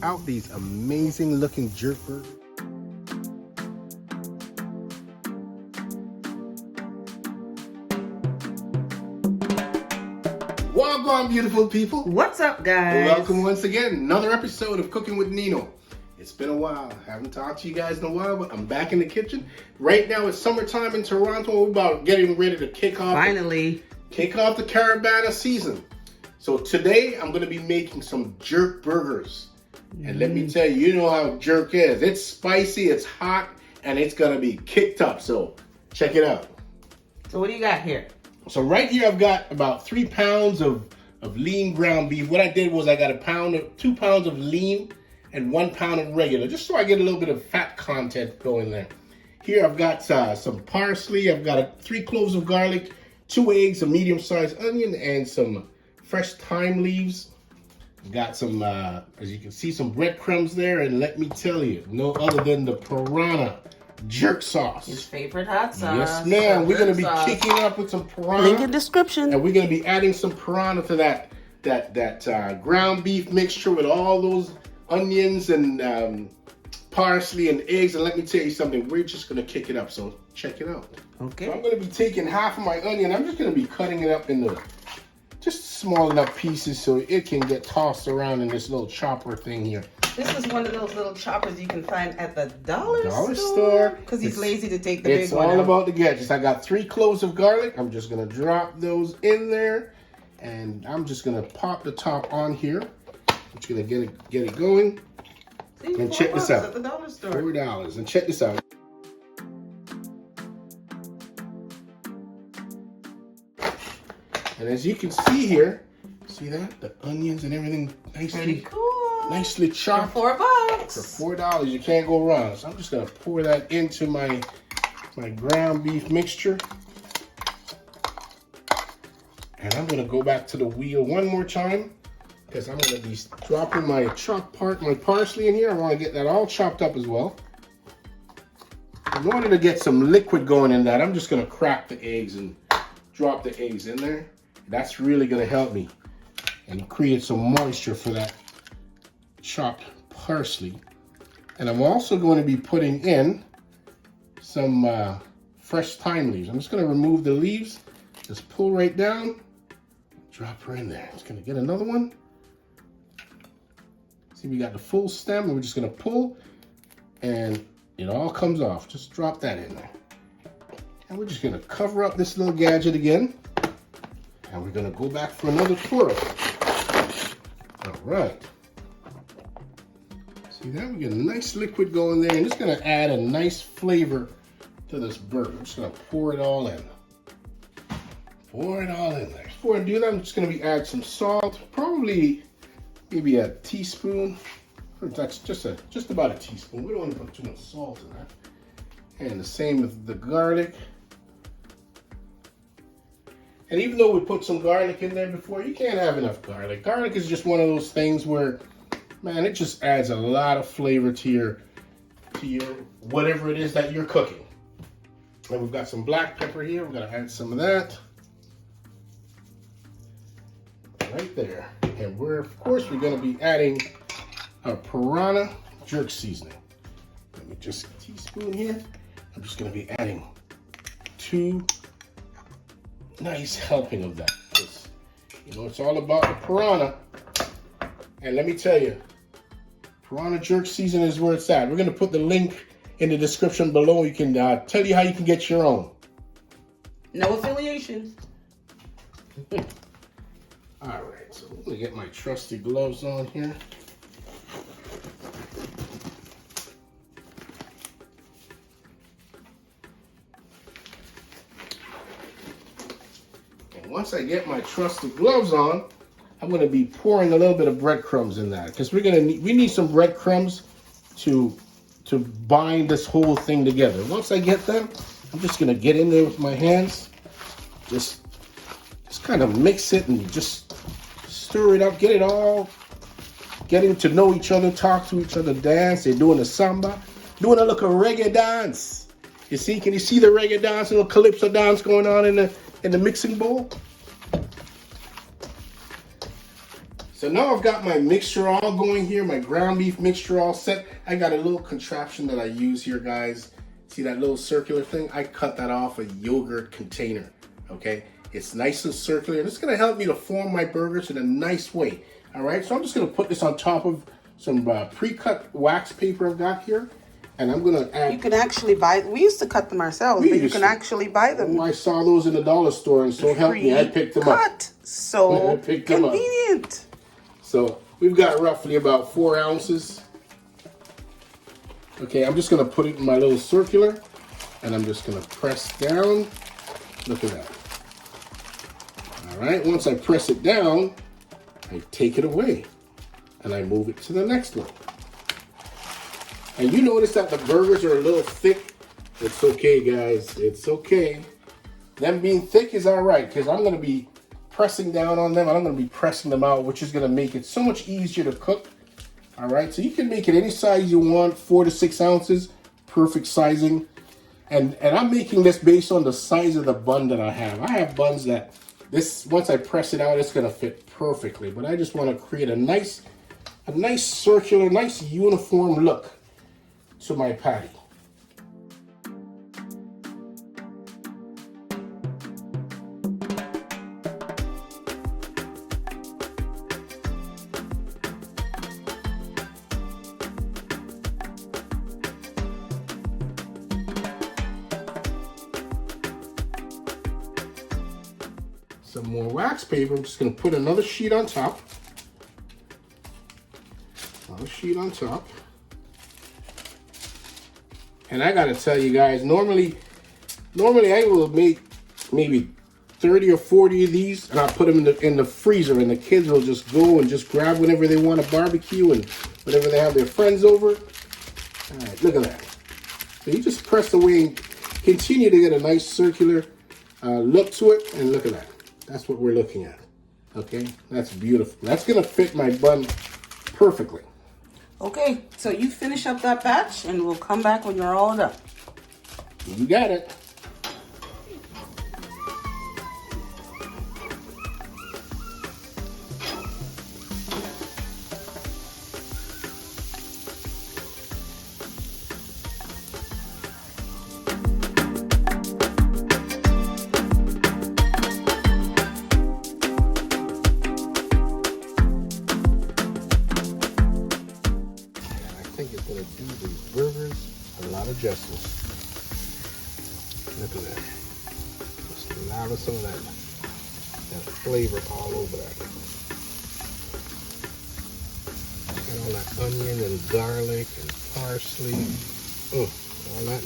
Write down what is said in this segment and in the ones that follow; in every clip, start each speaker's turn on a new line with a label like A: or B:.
A: out these amazing looking jerk burgers. Welcome, beautiful people.
B: What's up, guys?
A: Welcome once again. Another episode of Cooking with Nino. It's been a while. Haven't talked to you guys in a while, but I'm back in the kitchen. Right now it's summertime in Toronto. We're about getting ready to kick off the Piranha season. So today I'm going to be making some jerk burgers. And let me tell you, you know how jerk is. It's spicy, it's hot, and it's going to be kicked up. So check it out.
B: So what do you got here?
A: So right here I've got about 3 pounds of lean ground beef. What I did was I got 2 pounds of lean and 1 pound of regular, just so I get a little bit of fat content going there. Here I've got some parsley. I've got 3 cloves of garlic, 2 eggs, a medium-sized onion, and some fresh thyme leaves. I've got some, as you can see, some breadcrumbs there. And let me tell you, no other than the Piranha Jerk sauce.
B: His favorite hot sauce.
A: Yes, ma'am. We're going to be kicking up with some piranha.
B: Link in description.
A: And we're going to be adding some piranha to that ground beef mixture with all those onions and parsley and eggs. And let me tell you something. We're just going to kick it up. So check it out.
B: Okay.
A: So I'm going to be taking half of my onion. I'm just going to be cutting it up into just small enough pieces so it can get tossed around in this little chopper thing here.
B: This is one of those little choppers you can find at the dollar
A: store.
B: Because he's lazy to take the big one.
A: It's all about the gadgets. I got 3 cloves of garlic. I'm just going to drop those in there. And I'm just going to pop the top on here. I'm just going to get it going.
B: See,
A: and check this out.
B: At the dollar store.
A: $4. And check this out. And as you can see here, see that? The onions and everything nicely chopped.
B: For $4.
A: For $4, you can't go wrong. So I'm just gonna pour that into my ground beef mixture. And I'm gonna go back to the wheel one more time because I'm gonna be dropping my my parsley in here. I wanna get that all chopped up as well. In order to get some liquid going in that, I'm just gonna crack the eggs and drop the eggs in there. That's really gonna help me and create some moisture for that chopped parsley. And I'm also going to be putting in some fresh thyme leaves. I'm just going to remove the leaves, just pull right down, drop her in there. Just going to get another one. See, we got the full stem, and we're just going to pull, and it all comes off. Just drop that in there. And we're just going to cover up this little gadget again, and we're going to go back for another twirl. All right. See that? We get a nice liquid going there, and it's going to add a nice flavor to this burger. I'm just going to pour it all in. Pour it all in there. Before I do that, I'm just going to add some salt, probably maybe a teaspoon. That's just about a teaspoon. We don't want to put too much salt in that. And the same with the garlic. And even though we put some garlic in there before, you can't have enough garlic. Garlic is just one of those things where, man, it just adds a lot of flavor to your whatever it is that you're cooking. And we've got some black pepper here. We're gonna add some of that right there. And of course, we're gonna be adding a Piranha Jerk Seasoning. Let me just a teaspoon here. I'm just gonna be adding 2 nice helping of that. You know, it's all about the piranha. And let me tell you, Piranha Jerk Seasoning is where it's at. We're going to put the link in the description below. You can tell you how you can get your own.
B: No affiliation.
A: All right, so I'm going to get my trusty gloves on here. Once I get my trusted gloves on, I'm going to be pouring a little bit of breadcrumbs in that because we need some breadcrumbs to bind this whole thing together. Once I get them, I'm just going to get in there with my hands, just kind of mix it and just stir it up, getting to know each other, talk to each other, dance. They're doing a samba, doing a little reggae dance. You see? Can you see the reggae dance, a little calypso dance going on in the mixing bowl? So now I've got my mixture all going here, my ground beef mixture all set. I got a little contraption that I use here, guys. See that little circular thing? I cut that off a yogurt container, okay? It's nice and circular, and it's gonna help me to form my burgers in a nice way, all right? So I'm just gonna put this on top of some pre-cut wax paper I've got here, and I'm gonna add...
B: You can actually buy, we used to cut them ourselves, but you can actually buy them.
A: Oh, I saw those in the dollar store, and so help me, I picked them up.
B: So convenient.
A: So we've got roughly about 4 ounces. Okay, I'm just gonna put it in my little circular, and I'm just gonna press down. Look at that. All right, once I press it down, I take it away, and I move it to the next one. And you notice that the burgers are a little thick. It's okay, guys, it's okay. Them being thick is all right, because I'm gonna be pressing down on them, and I'm gonna be pressing them out, which is gonna make it so much easier to cook. All right, so you can make it any size you want, 4 to 6 ounces, perfect sizing. And I'm making this based on the size of the bun that I have. I have buns that this, once I press it out, it's gonna fit perfectly. But I just wanna create a nice circular, nice uniform look to my patty. Some more wax paper. I'm just going to put another sheet on top. Another sheet on top. And I got to tell you guys, normally I will make maybe 30 or 40 of these, and I'll put them in the freezer, and the kids will just go and just grab whenever they want to barbecue and whenever they have their friends over. All right, look at that. So you just press away and continue to get a nice circular look to it, and look at that. That's what we're looking at, okay? That's beautiful. That's gonna fit my bun perfectly.
B: Okay, so you finish up that batch and we'll come back when you're all done.
A: You got it. Justice. Look at that. Just allow some of that flavor all over that. Got all that onion and garlic and parsley. All that.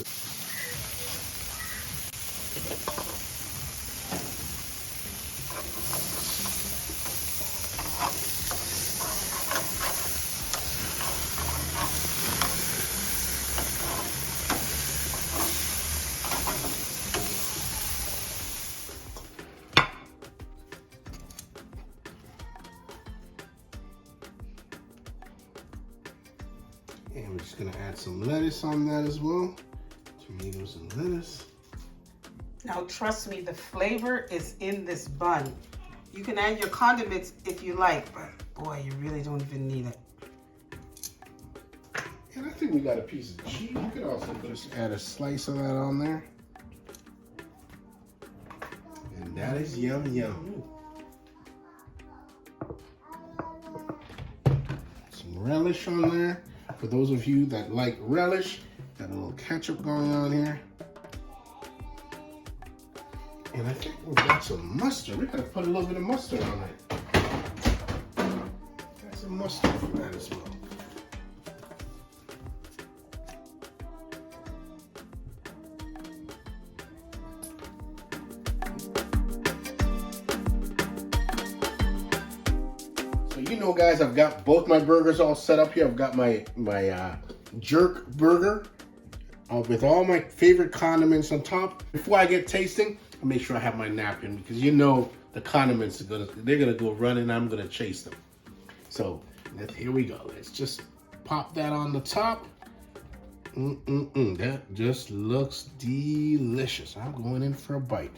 A: And we're just gonna add some lettuce on that as well. Tomatoes and lettuce.
B: Now trust me, the flavor is in this bun. You can add your condiments if you like, but boy, you really don't even need it.
A: And I think we got a piece of cheese. You could also just add a slice of that on there. And that is yum yum. Some relish on there. For those of you that like relish, got a little ketchup going on here. And I think we've got some mustard. We gotta put a little bit of mustard on it. Got some mustard for that as well. You know, guys, I've got both my burgers all set up here. I've got my jerk burger with all my favorite condiments on top. Before I get tasting, I make sure I have my napkin, because you know the condiments they're gonna go running. I'm gonna chase them. So here we go. Let's just pop that on the top. That just looks delicious. I'm going in for a bite.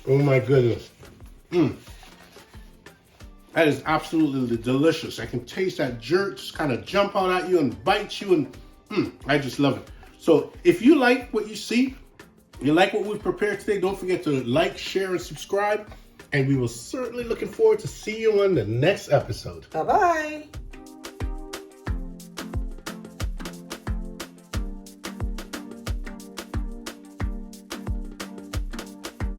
A: Oh my goodness. That is absolutely delicious. I can taste that jerk just kind of jump out at you and bite you, and I just love it. So if you like what you see, you like what we've prepared today, don't forget to like, share, and subscribe. And we will certainly looking forward to see you on the next episode.
B: Bye-bye.